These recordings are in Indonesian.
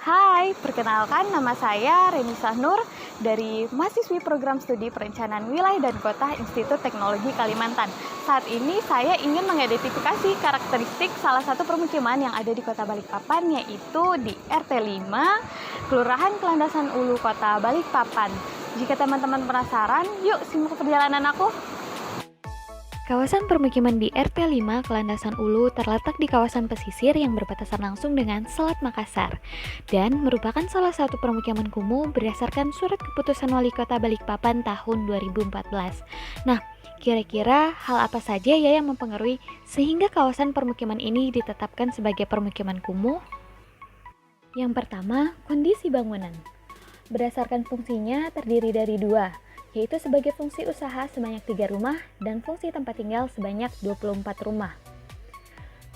Hai, perkenalkan nama saya Reni Sahnur dari mahasiswi program studi perencanaan wilayah dan kota Institut Teknologi Kalimantan. Saat ini saya ingin mengidentifikasi karakteristik salah satu permukiman yang ada di Kota Balikpapan, yaitu di RT 5, Kelurahan Kelandasan Ulu, Kota Balikpapan. Jika teman-teman penasaran, yuk simak perjalanan aku. Kawasan permukiman di RT 5 Kelandasan Ulu terletak di kawasan pesisir yang berbatasan langsung dengan Selat Makassar dan merupakan salah satu permukiman kumuh berdasarkan surat keputusan Wali Kota Balikpapan tahun 2014. Nah, kira-kira hal apa saja ya yang mempengaruhi sehingga kawasan permukiman ini ditetapkan sebagai permukiman kumuh? Yang pertama, kondisi bangunan. Berdasarkan fungsinya terdiri dari dua, yaitu sebagai fungsi usaha sebanyak 3 rumah dan fungsi tempat tinggal sebanyak 24 rumah.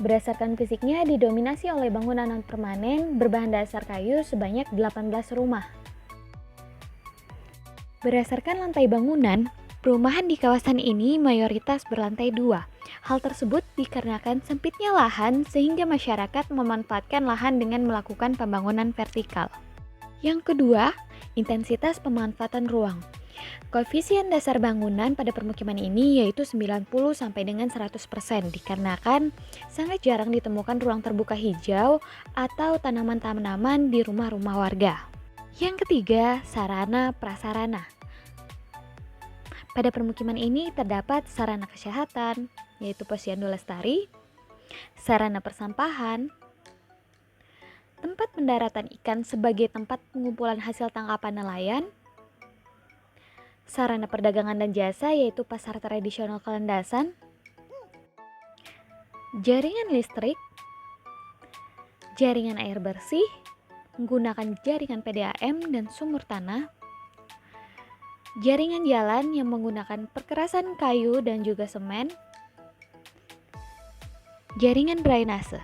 Berdasarkan fisiknya didominasi oleh bangunan non-permanen berbahan dasar kayu sebanyak 18 rumah. Berdasarkan lantai bangunan, perumahan di kawasan ini mayoritas berlantai 2. Hal tersebut dikarenakan sempitnya lahan sehingga masyarakat memanfaatkan lahan dengan melakukan pembangunan vertikal. Yang kedua, intensitas pemanfaatan ruang. Koefisien dasar bangunan pada permukiman ini yaitu 90 sampai dengan 100% dikarenakan sangat jarang ditemukan ruang terbuka hijau atau tanaman-tanaman di rumah-rumah warga. Yang ketiga, sarana prasarana. Pada permukiman ini terdapat sarana kesehatan yaitu Posyandu Lestari, sarana persampahan, tempat pendaratan ikan sebagai tempat pengumpulan hasil tangkapan nelayan, sarana perdagangan dan jasa yaitu pasar tradisional Kelandasan, jaringan listrik, jaringan air bersih, menggunakan jaringan PDAM dan sumur tanah, jaringan jalan yang menggunakan perkerasan kayu dan juga semen, jaringan drainase.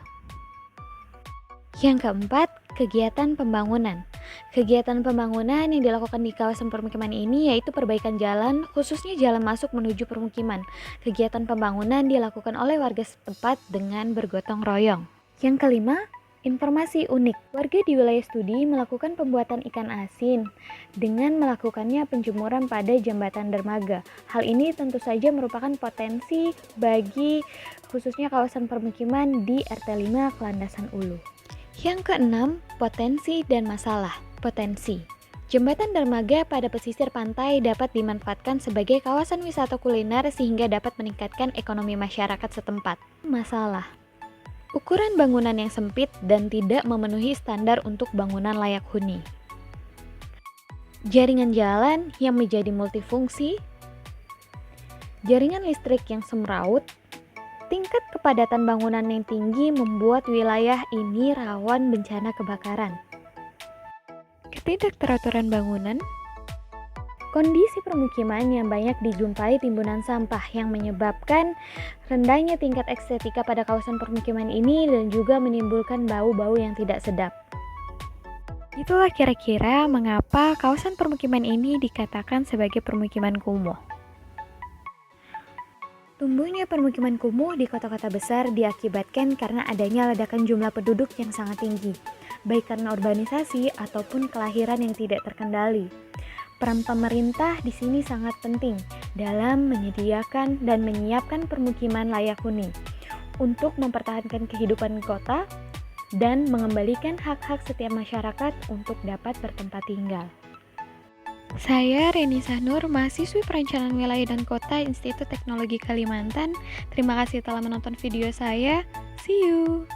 Yang keempat, kegiatan pembangunan. Kegiatan pembangunan yang dilakukan di kawasan permukiman ini yaitu perbaikan jalan, khususnya jalan masuk menuju permukiman. Kegiatan pembangunan dilakukan oleh warga setempat dengan bergotong royong. Yang kelima, informasi unik. Warga di wilayah studi melakukan pembuatan ikan asin dengan melakukannya penjemuran pada jembatan dermaga. Hal ini tentu saja merupakan potensi bagi khususnya kawasan permukiman di RT 5 Kelandasan Ulu. Yang keenam, potensi dan masalah. Potensi. Jembatan dermaga pada pesisir pantai dapat dimanfaatkan sebagai kawasan wisata kuliner sehingga dapat meningkatkan ekonomi masyarakat setempat. Masalah. Ukuran bangunan yang sempit dan tidak memenuhi standar untuk bangunan layak huni. Jaringan jalan yang menjadi multifungsi. Jaringan listrik yang semraut. Tingkat kepadatan bangunan yang tinggi membuat wilayah ini rawan bencana kebakaran. Ketidakteraturan bangunan. Kondisi permukiman yang banyak dijumpai timbunan sampah yang menyebabkan rendahnya tingkat estetika pada kawasan permukiman ini dan juga menimbulkan bau-bau yang tidak sedap. Itulah kira-kira mengapa kawasan permukiman ini dikatakan sebagai permukiman kumuh. Tumbuhnya permukiman kumuh di kota-kota besar diakibatkan karena adanya ledakan jumlah penduduk yang sangat tinggi, baik karena urbanisasi ataupun kelahiran yang tidak terkendali. Peran pemerintah di sini sangat penting dalam menyediakan dan menyiapkan permukiman layak huni untuk mempertahankan kehidupan kota dan mengembalikan hak-hak setiap masyarakat untuk dapat bertempat tinggal. Saya Reni Sahnur, mahasiswi perencanaan wilayah dan kota Institut Teknologi Kalimantan. Terima kasih telah menonton video saya. See you!